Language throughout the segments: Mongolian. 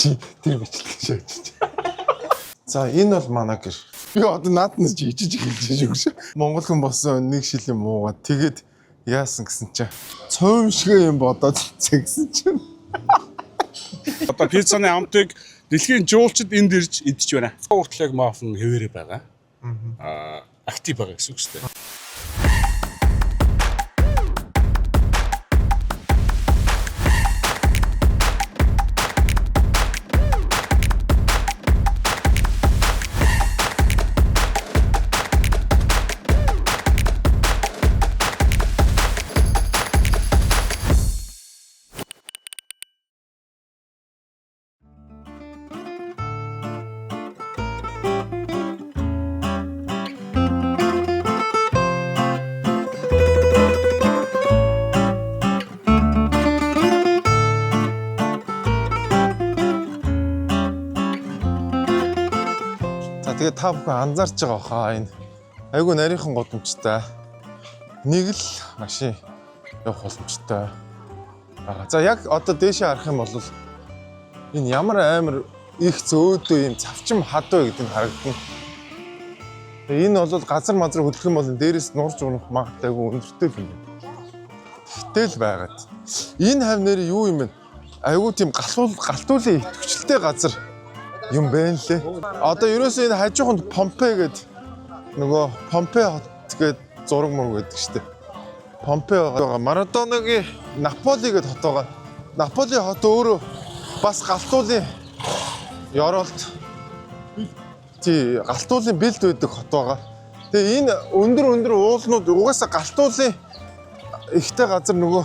Чи тэр бичлэг шааж. За энэ бол манай гэр. Би одоо нааднаас жижиг хэлж өгш. Монгол хүн болсон нэг шилийн муугаад тэгээд яасан гэсэн чинь цөмшгөө юм бодоод цэгсэн чинь. Одоо пиццаны амтыг дэлхийн жуулчид энд ирж идэж байна. Уртлаг мафн хэвээрээ байгаа. Актив байгаа гэсэн үг шүү дээ. Тэгээд та бүхэн анзаарч байгаа хаа энэ айгүй нарийнхан годомжтой нэг л машин явах боломжтой байгаа. За яг одоо дээшээ харах юм бол энэ ямар амар их зөөдөө юм цавчим хадуу гэдэг нь харагдана. Энэ бол газар мазар хөдлөх юм бол дээрээс нуурж унах магадлал айгүй өндөртэй юм байна. Гэтэл байгаад энэ хав нэр юу юм бэ? Айгүй тийм галтуулын идэвхжлтэй газар юм бэ лээ. Одоо ерөөсөө энэ хажууханд Помпей гэдэг нөгөө Помпей хот гэдэг зураг мөрөг гэдэг штеп. Помпей байгаа. Марадонагийн Наполи гэдэг хот байгаа. Наполи хот өөрөө бас галтуулын ёроолт тий галтуулын бэлд байдаг хот байгаа. Тэгээ энэ өндөр уулнууд угаасаа галтуулын ихтэй газар нөгөө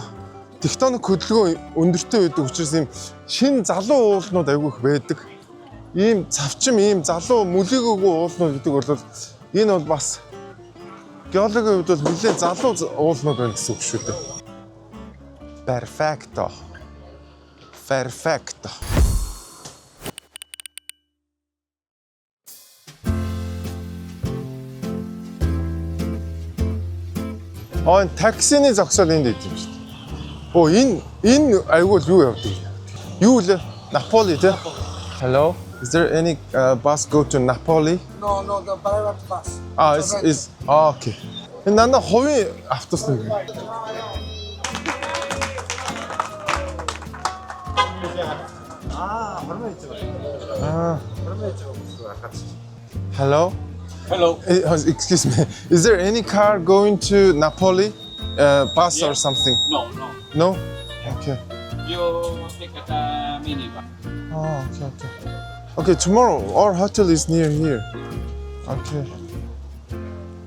тектоник хөдөлгөөн өндөртэй байдаг учраас ийм шин залуу уулнууд айгүй их байдаг. Ийм цавчим, ийм залуу мүлэгөөгүй уулнууд гэдэг бол энэ бол бас геологийн хувьд бол нэлээд залуу уулнууд байна гэсэн үг шүү дээ. Perfecto. Perfecto. Энэ таксины зогсоол энд идэв юм шүү дээ. Оо энэ айгүй л юу явдаг. Юу лээ? Наполи тий? Hello. Is there any bus go to Napoli? No, the private bus. It's okay. Энэ нана хувийн автобус нэг. Hello. Hello. Excuse me. Is there any car going to Napoli? Bus or something? No. No? Okay. You take a minivan. Oh, okay. Okay, tomorrow our hotel is near here. Okay.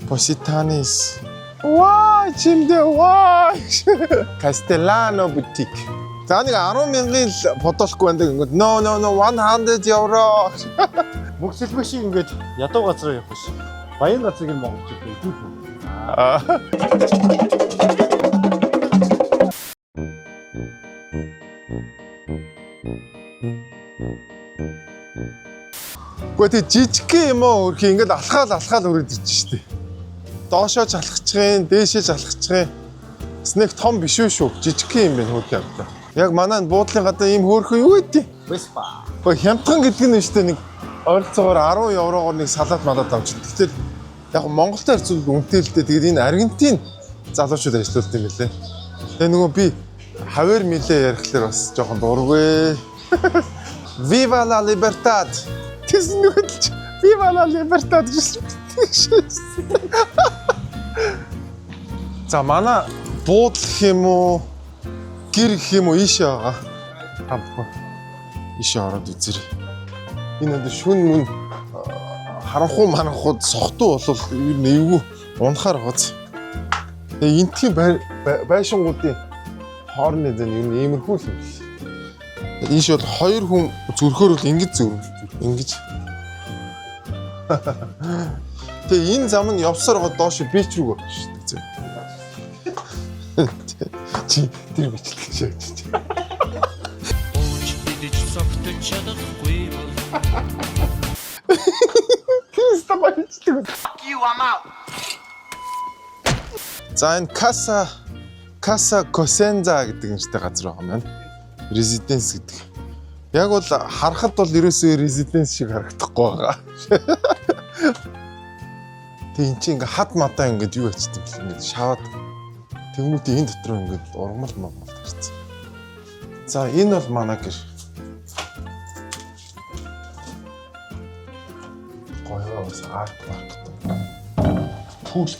Positanis. Wow, 침대 wow. Castellano boutique. За нэг 10,000-ын бодолхгүй байдаг ингээд no 100 евро. Мөксөлбөш ингээд ядуу газар явах ш. Баян газрыг нь монголчууд идэх юм. Гэхдээ жижиг юм уу хөрхи ингээд алхаал өрөөд ирж штэ. Доошоо залхацгын, дээшээ залхацгын. Снег том биш шүү. Жижиг юм байна хөрхи авдаг. Яг манай буудлын гадаа ийм хөөрхөн юу гэдэг? Веспа. Гэхдээ хямдхан гэдэг нь штэ нэг ойролцоогоор 10 еврогоор нэг салат малаад авч. Гэтэл яг Монголтой харьцуулбал үнэтэй л дээ. Тэгээд энэ Аргентин залуучууд ажиллаулт юм лээ. Тэгээ нөгөө би хавар милээ ярихлаар бас жоохон дургүй. Viva la libertad. Тэс нүгэлж Viva la libertad гэсэн. За манай буудлах юм уу? Гэр гэх юм уу ийшээ байгаа. Хамтгүй. Ийшээ ороод үзэр. Энэ өдөр шүн мөн харанхуу маранхууд сохтуу болвол ер нь эвгүй унахаар гоц. Тэгээ энтхийн байшингуудын хоорны зэн ер нь иймэрхүү л юм биш. Ийш бол хоёр хүн зүрхөөр бол ингэж зүрх. Ингэж. Тэгээ энэ зам нь явсаар гоо доош бич рүү орно шүү дээ. Чи тэр бичлэг шааж. Ууч идэж согтож чадахгүй бол Киста бичлэг. You, I'm out. За энэ Casa Cosenza гэдэг нэртэй газар байгаа юм байна. Residence гэдэг. Яг бол харахад бол ерөөсөө резиденс шиг харагдахгүй байгаа. Тэг эн чинь ингээ хад мадаа ингээд юу ачдаг юм ингээд шаваад тэгмүүд энэ дотор ингээд ургамал момол тарьсан. За энэ бол манай гэр. Гоё бас арт маркет. Пүүл.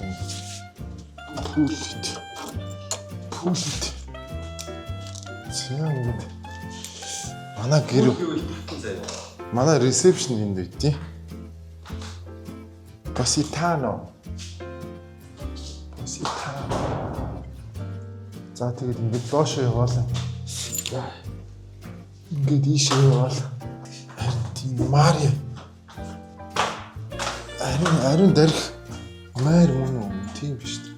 Зэн ингээд манай гэр манай ресепшн энд үйдээ. Positano. За тэгээд ингээд доош яваал. Ингээд ийшээ яваал. Тийм Мари. Ариун дэрх маар мөн тийм биш үү?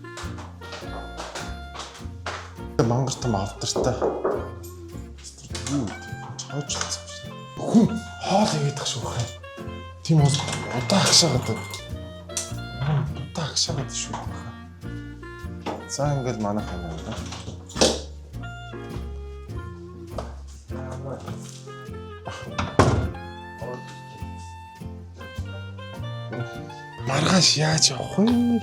Мангар том авдартай. Юу чаачлцсан биш. Хүн хоол игээд тах шүү хаа. Тийм уус удаа агшаагаад байна. Удаа агшаагаад шүү хаа. За ингээд манай ханаа байна. Маргааш яаж явах вэ?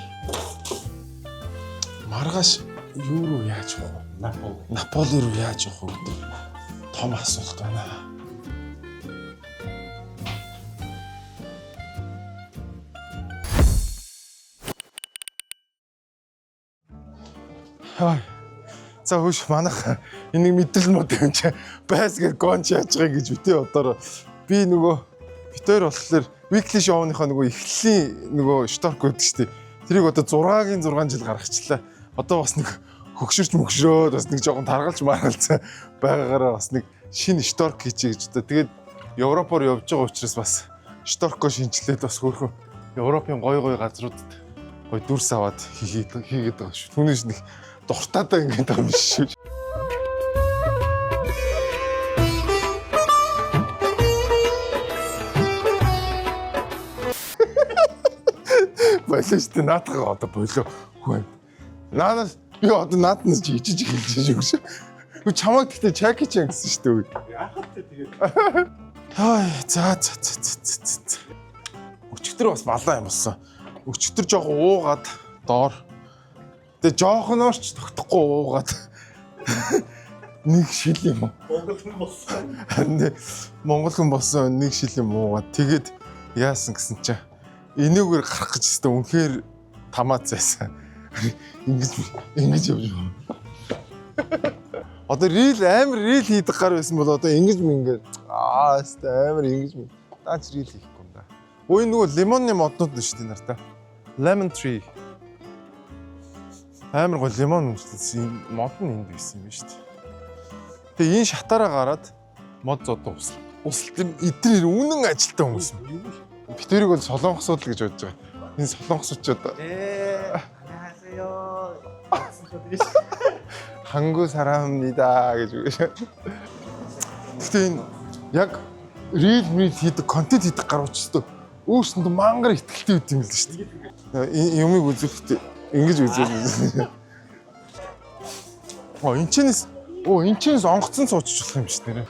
Маргааш юу руу яаж явах вэ? Наполи руу яаж явах вэ гэдэг том асуулт байна. За хөөш манайх энийг мэдрэл мод юм чи байсгээр гонч яаж байгаа гэж битээ одоо би нөгөө битээр болохоор weekly show-ныхоо нөгөө эхлэлийн нөгөө шторк гэдэг чинь тэрийг одоо 6-гийн 6 жил гаргачлаа. Одоо бас нэг хөгшөрч мөгшрөөд бас нэг жоохон таргалж маргалцсан байгаагаараа бас нэг шинэ шторк хийчихье гэж одоо тэгээд Европоор явж байгаа учраас бас шторкоо шинжилээд бас хөрхөн Европын гой газруудад гой дүрс аваад хийгээд байгаа шүү. Түүнээс нэг дуртаадаа ингээд байгаа юм шиг шүү. Болооч тэ наатагаа одоо болоо хүн. Наанаас би одоо наатнаас жижиг хэлж шүү гэж. Үгүй чамайг гэхдээ Чаки Чан гэсэн шүү дээ. Яахад тэгээд. Хай за. Өчигдөр бас балаа юм болсон. Өчигдөр жоохон уугаад доор. Тэгээ жоохноор ч тогтохгүй уугаад нэг шил юм. Монгол хүн болсон. Монгол хүн болсон нэг шил юм уугаад тэгээд яасан гэсэн чинь энэгээр гарах гэж өстө үнэхээр тамаад зайсан. Ингэж явж байгаа. Одоо амар рил хийдэг гар байсан бол одоо ингэж мингээр өстө амар ингэж даач рил хийхгүй юм да. Ой нөгөө лимонны моднууд нь шүү дээ нартай. Lemon tree. Амар гоо лимон үнэсэн мод нь энд байсан юм шүү дээ. Тэгээ энэ шатаараа гараад мод зодоо усалт эдгээр үнэн ажилтаа хүмүүс юм. Битэрийг бол солонгосууд л гэж бодож байгаа. Энэ солонгосчууд. Хангу сарамнида гэж үгүй. Гэхдээ энэ яг рил хийдэг контент хийдэг гаруучдаа өөрсөндөө мангар ихтэлтэй үт юм л шүү дээ. Юмыг үзэхдээ ингэж үзээ. Энэ чинээс онгоцон суучих болох юм шүү дээ.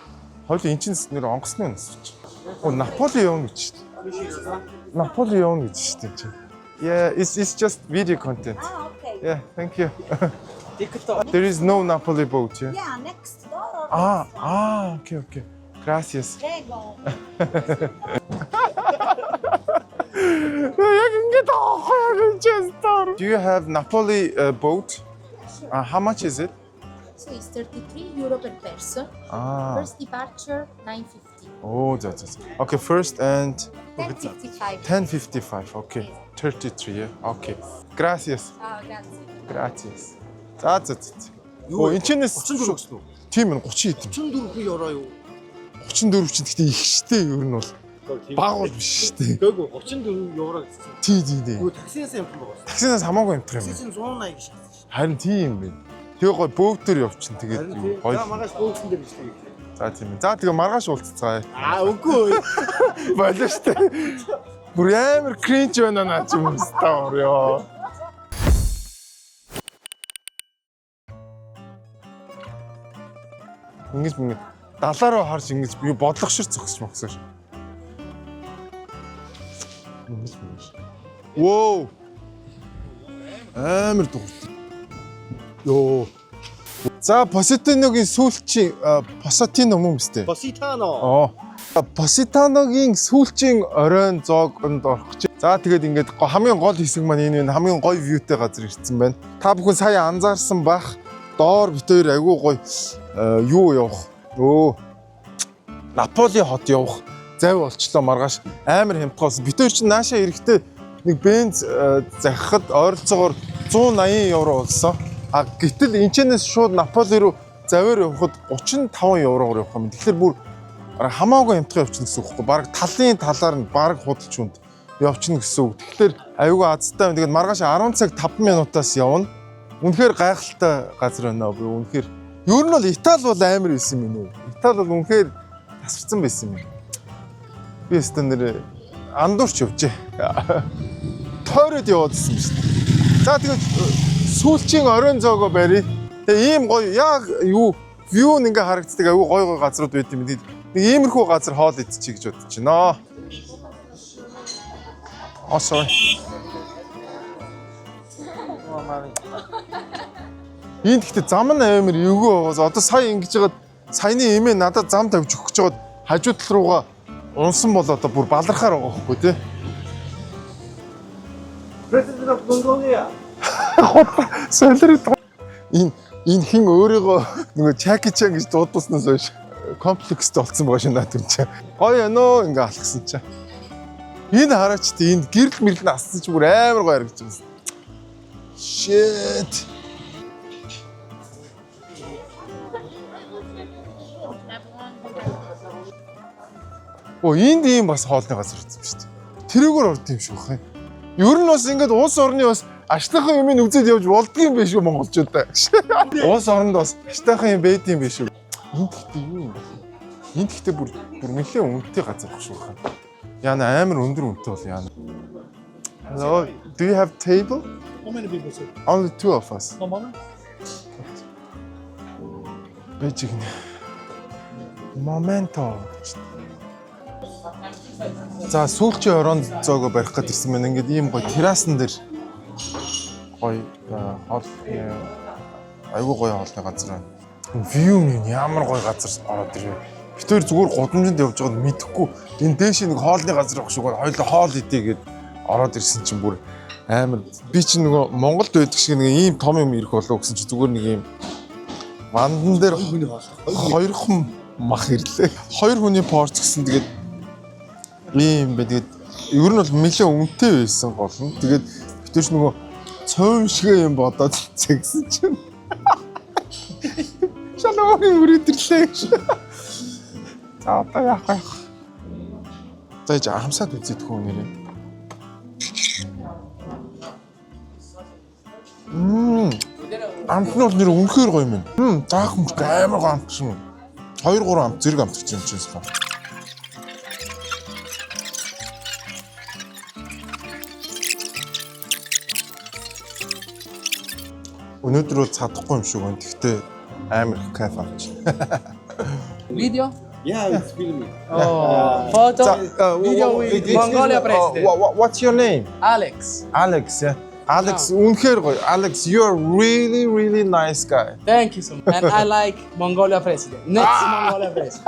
Хойло энэ чинээс нэр онгоцны юм суучих. Наполи явна гэж шүү дээ. Наполи явна гэж шүү дээ. Yeah, it's just video content. Ah, okay. Yeah, thank you. There is no Napoli boat, yeah? Yeah, next door. Okay. Gracias. Prego. Do you have Napoli boat? How much is it? So it's 33 euro per person. First departure 9.50. Oh, that's okay. First and 10.55. 10.55. Okay. 33. Yeah. Okay. Gracias. Grazie. За. Юу энэ чинээс 34 гэсэн үү? Тийм ээ 30 хэдэн. 34 евро юу? 34 чинь гэхдээ их штэ ер нь бол. Баг бол биш штэ. Гэгөө 34 евро гэсэн. Тий. Юу таксиас юм байна. Таксинаас хамаагүй амтрах юм. Таксиас 180 гэж шатсан. Харин тийм юм байна. Тэгээ гой бөөтөр явчихна тэгээд юу гоё. За магаш бөөсөн дээр биш тэгээд. За тийм ээ. За тэгээ маргааш уулзцгаая. Үгүй. Болоо штэ. Бүр амар кринж байна наа ч юм стаа орё. Ингэж далаараа харж ингэж би бодлогошир зогсож могсоош. Воо. Амар дуурт. Йоо. За Поситаногийн сүүлчийн Поситано юм үстэй. Поситано. Поситаногийн сүүлчийн оройн зоогонд орох гэж. За тэгээд ингээд хамгийн гол хэсэг маань энэ хамгийн гоё вьютэй газар ирсэн байна. Та бүхэн сая анзаарсан бах доор битээр айгүй гоё юу явах. Өө. Наполи хот явах. Зав болчлоо маргааш амар хямдхан. Битээр чинь наашаа эрэхтэй нэг бенз захихад ойролцоогоор 180 евро болсон. А гэтэл энэчнээс шууд Наполи руу заваар явхад 35 евроор явах юм. Тэгэхээр бүр хамаагүй хямдхан явчихна гэсэн үг байхгүй. Бараг талын талаар нь бараг худалч хүнд явчихна гэсэн үг. Тэгэхээр аюулгүй азтай. Тэгээд маргааш 10 цаг 5 минутаас явна. Үнэхээр гайхалтай газар байна аа. Үнэхээр ер нь бол Итали бол амар байсан юм нэ. Итали бол үнэхээр тасарсан байсан юм. Би өстө нэр андуурч явжээ. Тойроод яваадсэн шүү дээ. За тэгээд сүүлчийн оройн зоогоо барья. Тэгээ ийм гоё яг юу view ингээ харагддаг аюу гоё гоё газрууд байт юм. Нэг иймэрхүү газар хоол идчихье гэж бодож байна. Sorry. Энд гэхдээ зам нь амар эвгүй байгаас одоо сая ингэж жагаад саяны эмээ надад зам тавьж өгөх гэж жагаад хажуу тал руугаа унсан бол одоо бүр балархаар байгаа байхгүй тий. President of Mongolia. Солирд энэ хин өөрийгөө нөгөө Чаки Чан гэж дуудуулснаас хойш комплекстэй болсон байгаа шин надад чинь. Гоё өнөө ингээ алхсан чинь. Энэ хараач тий энд гэрэл мэрэл нассан ч бүр амар гоё харагдаж байна. Shit. Оо энд ийм бас хоолны газар үзсэн шүү дээ. Тэрүүгээр орд юм шүү хаа. Ер нь бас ингээд улс орны бас аштайхан юм үзээд явж болдгийм байх шүү монголчуудаа. Улс оронд бас аштайхан юм байд юм биш үү? Энд гэхдээ юу юм бэ? Энд гэхдээ бүр нэлээд үнэтэй газар баг шүү хаа. Яна амар өндөр үнэтэй бол яна. Hello, do you have table? How many people sit? Only two of us. Come on. Бэжигнэ. Моменто. За сүүлчийн оройн зоогоо барих гэж ирсэн байна. Ингээд ийм гоё террасан дээр гоё хоол айгүй гоё хоолны газар байна. View нь ямар гоё газар ороод ирвэ. Бид хоёр зүгээр гудамжинд явж байгааг мэдэхгүй энэ дээш нэг хоолны газар байх шиг хоёулаа хоол идэ гээд ороод ирсэн чинь бүр амар би чинь нөгөө Монголд байдаг шиг нэг ийм том юм ирэх болов гэсэн чи зүгээр нэг ийм вандан дээр хоёр хүн мах ирлээ. Хоёр хүний порц гэсэн тэгээд ийм бэ тэгээд ер нь бол нэлээд үнэтэй байсан гол нь. Тэгээд битүүч нөгөө цөөн шиг юм бодоод цэгсэн чинь. Шалоогийн үрээдэрлээ. За одоо яах вэ? За яа хамсаад үзээд хөө нэрээ. Амт нь бол нэр үнэхээр гоё юм. Заах мөрт амар гоё амт шин. 2-3 амт зэрэг амт гэж юм чийс ба. Өнөөдөр бол чадахгүй юм шиг байна. Гэхдээ амар кайф авч. Video? Yeah, it's filming. Oh, photo, video with Mongolia president. What's your name? Alex. Alex. Yeah. Alex, үнэхээр гоё. Alex, you are really nice guy. Thank you so much. And I like Mongolia president. Next Mongolia president.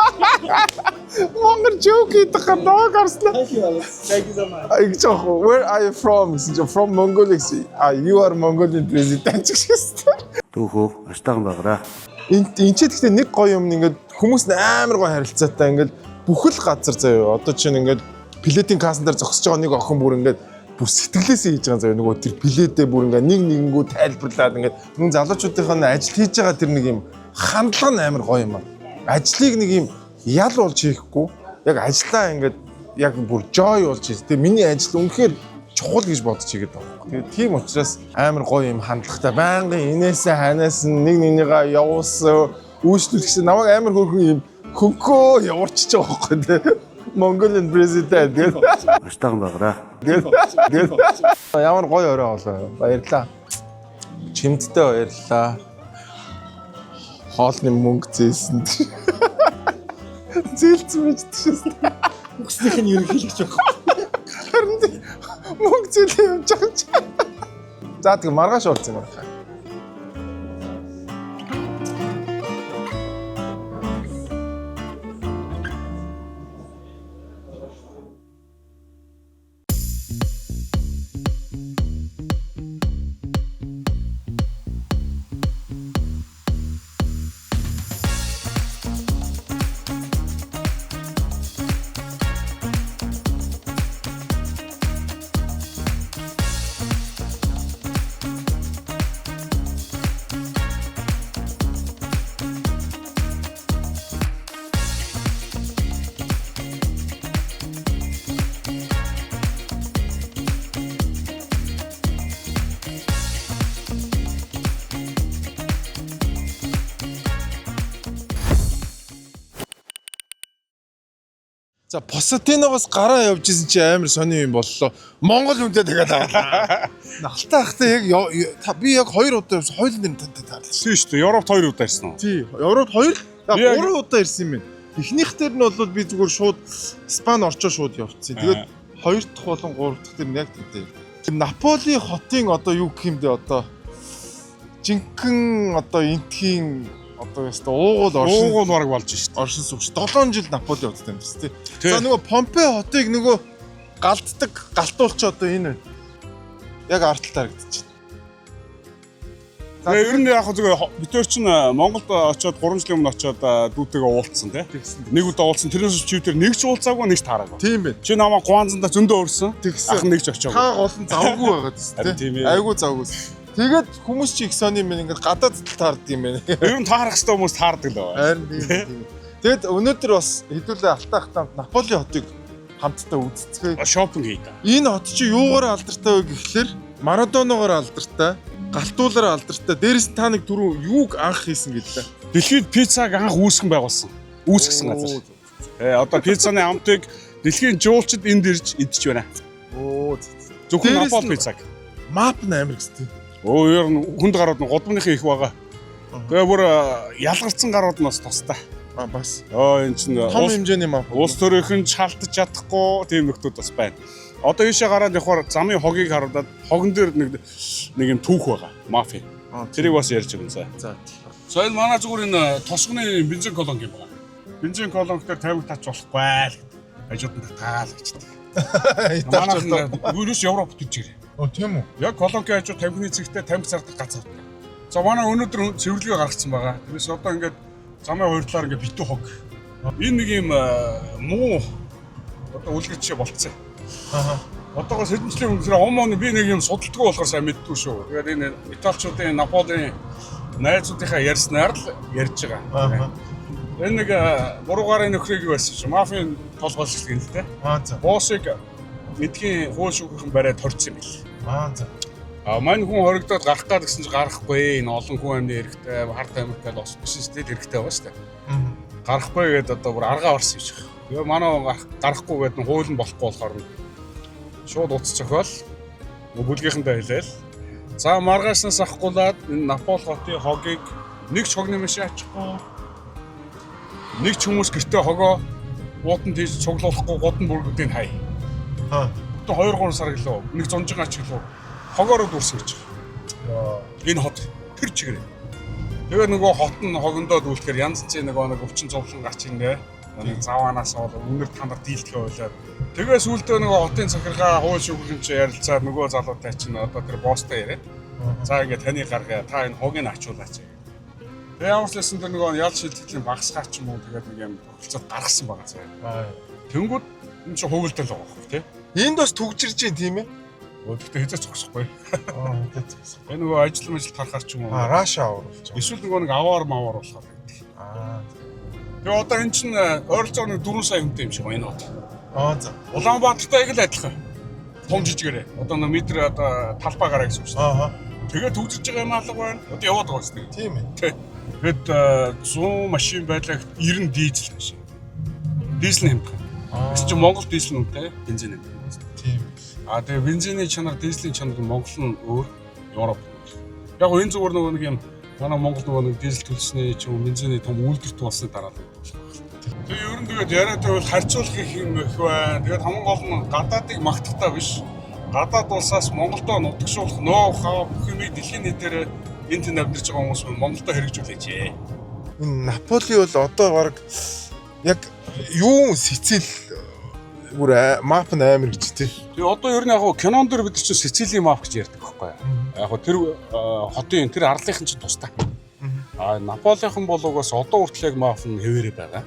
Монгол joke гэдэг гадаг арслаа. Thank you, Alex. Thank you so much. Гэж яах вэ? Where are you from? From Mongolia. You are Mongolian president гэсэн. Түүхөө аштайхан байгаараа. Энд ч гэхдээ нэг гоё юм ингээд хүмүүс амар гоё харилцаатай ингээд бүхэл газар заяа. Одоо чинь ингээд плетийн кассан дээр зогсож байгаа нэг охин бүр ингээд бүр сэтгэлээсээ хийж байгаа заяа. Нөгөө тэр плетээ бүр ингээд нэгэнгүү тайлбарлаад ингээд нүн залуучуудынхаа ажил хийж байгаа тэр нэг юм хандлага нь амар гоё юм аа. Ажлыг нэг юм ял болж хийхгүй. Яг ажиллаа ингээд яг бүр joy болж хийж. Тэгээ миний ажил үнэхээр чухал гэж бодож игээд байгаа. Тэгээ тийм учраас амар гоё юм хандлагатай байнгын инээсээ ханаас нэг нэгнийгаа явуулсан үйлчлүүлэгч намайг амар хөрхөн юм хөнгөө явуулчихж байгаа байхгүй тий. Mongolian president гэдэг. Аштайхан байгаараа. Тэгээд ямар гоё орой болоо. Баярлаа. Чимдтэй баярлаа. Хоолны мөнгө зээсэнд. Зээлцэн мэдчихсэн. Үгснийх нь ерөнхийлөгч байх. Харин тийм мөнгө зээлээ явж байгаа ч. За тэгээ маргааш уулзсан юм байна. За Посатиногоос гараа явж исэн чи амар сони юм боллоо. Монгол хүнтэй тэгээд аваад. Алтаа хахтай яг би яг 2 удаа явсан. Хоёулын дээр тантай таарлаа. Тийм шүү дээ. Европт 2 удаа ирсэн үү? Тий. Европ 2, Би яг- 3 удаа ирсэн юм байна. Эхнийх дээр нь бол би зүгээр шууд Спан орчоо шууд явцсан. Тэгээд 2 дахь болон 3 дахь дээр нь яг тэгтэй. Наполи хотын одоо юу гэх юм бэ одоо жинхэнэ одоо энтхийн одоо яста уугуул Уугуул бараг болж шүү дээ. оршин суугч 7 жил Наполи явдаг юм тест тий. Тий. За нөгөө Помпе хотыг нөгөө галтуулч одоо энэ яг арт тал харагдчих. Тэгээ ер нь яг зүгээр битэр чинь Монголд очиод 3 жилийн өмнө очиод дүүтэйгээ уулзсан тий. Нэг удаа уулзсан. Тэрнээс чи тэр нэг ч уулзаагүй нэг ч таараагүй. Тийм байна. Чи намайг гуанзанда зөндөө өрсөн. Тэгсэн. Ах нэг ч очиагүй. Та гол нь завгүй байгаа тест Харин тийм тий. ээ. Айгуу завгүй. Тэгээд хүмүүс чи их сони юм ингээд гадаад тал таардаг юм байна. Ер нь таарах хэвээр хүмүүс таардаг л байна. Харин тийм. Тэгээд өнөөдөр бас хэдүүлээ алтаахтаа Наполи хотыг хамтдаа үзцгээе. Шопинг хийдэг. Энэ хот чи юугаар алдартай вэ гэхлээр Марадоногоор алдартай, галтуулаар алдартай. Дээрээс нь та нэг түрүү юуг анх хийсэн гэлээ. Дэлхийд пиццаг анх үүсгэн байгуулсан. Үүсгэсэн газар. Одоо пиццаны амтыг дэлхийн жуулчид энд ирж идэж байна. Оо. Зөвхөн Дээрээс Напол нь- пиццаг. Мап нь амар гэстэй. Оо ер нь хүнд гарууд нь годомныхын их байгаа. Тэгээ бүр ялгарцсан гарууд нь бас тустай. А бас Оо энэ чинь том хэмжээний мап. улс төрийнхэн шалтаж чадахгүй тийм нөхдүүд бас байна. Одоо ийшээ гараад явахаар замын хогийг харуулад хогон дээр нэг юм түүх байгаа. Мафи. Тэрийг бас ярьж өгнө сая. За. За энэ манай зүгээр энэ тосгоны бензин колонк юм байна. Бензин колонк дээр 50 тач болохгүй л гэдэг. Хажууд нь таал гэжтэй. Манайхан юурээс Европт ирж ирээ. Оо тийм үү. Яг колонкийн хажууд 50-ны цэгтээ 50 цартах газар. За манай өнөөдөр цэвэрлэгээ гаргацсан байгаа. Тэрээс одоо ингээд замын хоёр талаар ингээд битүү хог. Энэ нэг юм муу одоо үлгэр жишээ болцсон. Аа. Одоогоос хэдэн жилийн өмнө ом би нэг юм судалдаггүй болохоор сайн мэддгүй шүү. Тэгээд энэ Италичуудын Наполийн найзуудынхаа ярьснаар л ярьж байгаа. Энэ нэг буруугаар нөхрийг байсан шүү. Мафийн толгойлж гин л дээ. Аа за. Боссыг эдгийн хууль шүүхийн барайд хорцсон юм бил. Аа за. Мань хүн хоригдоод гарах гад гэсэн чинь гарахгүй. Энэ олон хүн амны хэрэгтэй, харт Америкад бас бишнэстэй хэрэгтэй байгаа шүү дээ. Гарахгүй гэдэг одоо бүр аргаа орсон юм шиг. Тэгээ манай гарахгүй гэдэг нь хууль нь болохгүй болохоор шууд утас цохол бүлгийнхэнтэй хэлээл. За маргааснаас ахгуулаад энэ Напол хотын хогийг нэг ч хогны маш ачахгүй. Нэг ч хүмүүс гэртээ хогоо гутанд хийж цуглуулахгүй гутан бүргүүдийг хай. Аа. Одоо 2-3 сар гэлөө нэг зунжин ач гэлөө хогоороо дүүрсэн гэж байгаа. Энэ хот тэр чигээр. Тэгээ нөгөө хот нь хогондоод үлдэхээр янз бүрийн нэг өвчин зовлон гарч ирнэ. Нэг заваанаас бол өнөр тандар дийлдэхэ байлаа. Тэгээ сүултээ нөгөө хотын захиргаа хууль шүүхийн чи ярилцаад нөгөө залуутай чинь одоо тэр босстой яриад. За ингээд таны гаргаа та энэ хогийг ачуулаач. Тэгээ ямар ч байсан тэр нөгөө ял шилтгэлийн багсгаач юм уу тэгээд нэг юм тохиролцоод гаргасан байгаа заа. Тэнгүүд энэ чи хөвөлдөл байгаа хөх тий. Энд бас түгжирж дээ тийм ээ. Гэхдээ хэзээ зогсохгүй. Аа хэзээ. Энэ нөгөө ажил тарахаар ч юм уу. Раша авах. Эсвэл нөгөө нэг аваар маваар болохоор. Аа. Тэгээ одоо эн чинь ойролцоогоор нэг 4 сая хүнтэй юм шиг байна энэ хот. Аа за. Улаанбаатартай яг л адилхан. Том жижигээрээ. Одоо нэг метр одоо талбай гараа гэсэн үг шүү дээ. Аа. Тэгээ төгсөж байгаа юм алга байна. Одоо яваад байгаа шүү дээ. Тийм ээ. Тэгэхэд 100 машин байлаа 90 дизель машин. Дизель хэмтэх. Гэвч чи Монгол дизель үнэтэй бензин хэмтэх. Тийм. Тэгээ бензиний чанар, дизелийн чанар Монгол нь өөр, Европ. Яг энэ зүгээр нөгөө нэг юм манай Монгол нөгөө нэг дизель төлсөний ч юм бензиний том үйлдвэрт болсны дараа л. Тэгээ ер нь тэгээд яриатай бол харьцуулах юм их байна. Тэгээд хамгийн гол нь гадаадыг магтахтаа биш. Гадаад улсаас Монголдо нутагшуулах ноу-хау бүх юмыг дэлхийн нийтээр энд навдирч байгаа хүмүүс Монголдо хэрэгжүүлээч. Энэ Наполи бол одоо баг яг юу Сицил бүр мап нь амар гэж тий. Тэгээ одоо ер нь яг кинон дээр бид чинь Сицилийн мап гэж ярьдаг байхгүй юу? Яг тэр хотын тэр арлынхан чинь тустай. Наполихан болоогоос одоо хүртэл яг мап нь хэвээрээ байгаа.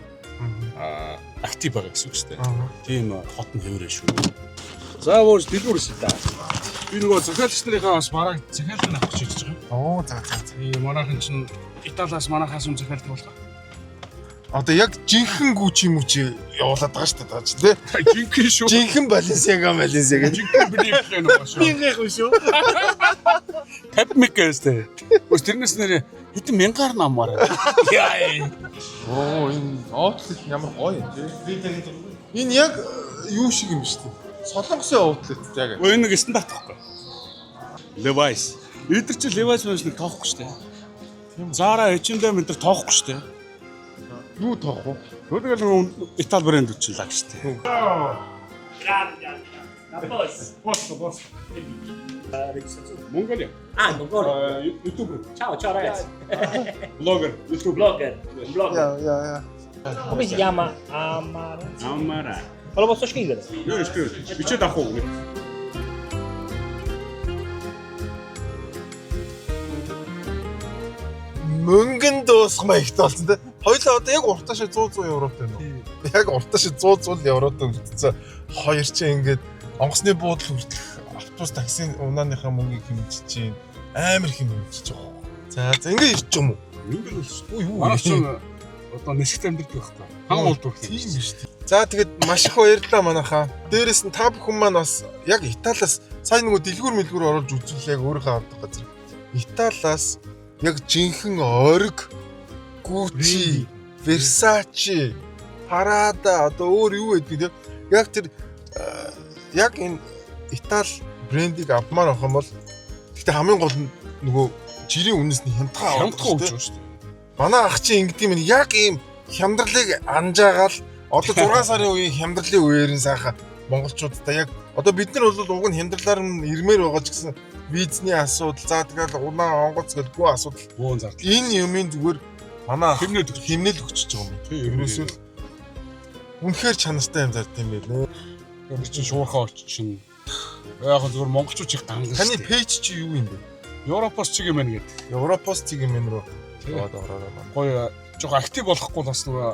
Актив байгаа гэсэн үг шүү дээ. Тийм хот нь хэвээрээ шүү. За өөр дэлгүүрс та. Би нөгөө захиалагч нарынхаа бас бараг захиалгыг авах гэж байна. Оо за. Тийм манайхан чинь Италиас манайхаас юм захиалдаг болох. Одоо яг жинхэнэ гүч юм уу чи явуулаад байгаа шүү дээ тий. Жинхэнэ шүү. Жинхэнэ Баленсиага гэж. Жинхэнэ билээ нөгөө шүү. Гэх юм шүү. 50 мэгээс. Ус тэрнээс нэр хэдэн мянгаар намаар. Яа. Оо энэ outlet ямар гоё юм тий. Энэ яг юу шиг юм шүү дээ. Солонгосын outlet яг. Энэ нэг стандарт байхгүй. Levi's. Эдгээр чи Levi's мөн нэг тоохгүй шүү дээ. Тийм. Zara, H&M энэ тоохгүй шүү дээ. Юу тоох вэ? Өөрөөр хэлбэл Итали брэнд үчлээ шүү дээ. Бос. Mongolia. Mongolia. YouTuber. Ciao ragazzi. Blogger. YouTube. Blogger. Я. Come si chiama? Amara. Amara. Ma lo posso scrivere? Юу сcrive? Бичээд авах уу? Мөнгөн дуусгамаа ихтэй болсон те. Хоёлаа одоо яг уртааш 100 еврот байна уу? Яг уртааш 100 еврот өгдсөн. Хоёр чинь ингээд онгоцны буудлын хүртэл автобус таксийн унааныхаа мөнгийг хэмжиж чинь амар их хэмжиж байгаа. За ингээд ирчих юм уу? Юу Манай ч одоо нисгт амьдрэх байхгүй. Хаан улд үрх. Тийм шүү дээ. За тэгээд маш их баярлалаа манайхаа. Дээрээс нь та бүхэн маань бас яг Италиас сая нөгөө дэлгүүр мэлгүүр оруулж үзвэл яг өөрийнхөө авдаг газар. Италиас яг жинхэнэ ориг Gucci, Versace, Prada одоо өөр юу гэдэг вэ? Яг тэр яг энэ Итали брендийг авмаар авах юм бол гэхдээ хамгийн гол нь нөгөө жирийн үнэс нь хямдхан өгч шүү дээ. Манай ах чинь ингэдэм нь яг ийм хямдралыг анжаагаал одоо 6 сарын үеийн хямдралын үеэрэн сайхан монголчуудаа яг одоо бид нар бол уг нь хямдралаар нь ирмээр байгаа ч гэсэн визний асуудал за тэгэл унаа онгоц гэдэггүй асуудал Бөөн зардал. энэ юмын зүгээр манай хэмнэл өгч байгаа юм. Ерөөсөө үнэхээр чанартай юм зард юм байна. Тэр чинь шуурхаа чинь яг зөвхөн монголчууд их ганг. Таны пэйж чи юу юм бэ? Европоос чиг юм байна гэдэг. Европоос чиг юм руу яваад ороо. Гоё жоо актив болохгүй бас нөгөө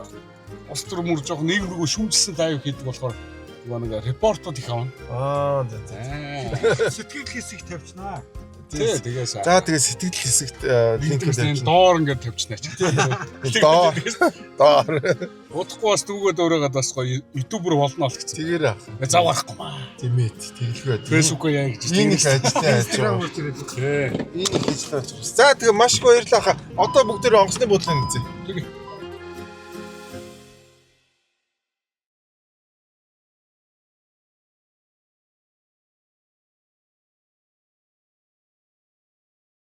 ус төр мөр жоо нийгэм рүү шүмжилсэн лайв хийдэг болохоор нөгөө нэг репортууд их авна. За. Сэтгэл хэсэг тавьчихнаа. Тэгээс. За тэгээ сэтгэл хэсэгт линкээр доор ингээд тавьчихнаа ч. Доор. Удахгүй бас дүүгээд өөрөөгээд бас гоё ютубер болно л гэсэн. Тэгэр ах. Зав гарахгүй маа. Тимэт тэгэлгүй. Фэйсбүүкөө яа гэж. Энэ их ажлаа яаж байгаа. Энэ их ажлаа. За тэгээ маш их баярлалаа. Одоо бүгдээ онгоцны бодлоо нэзээ. Тэгээ.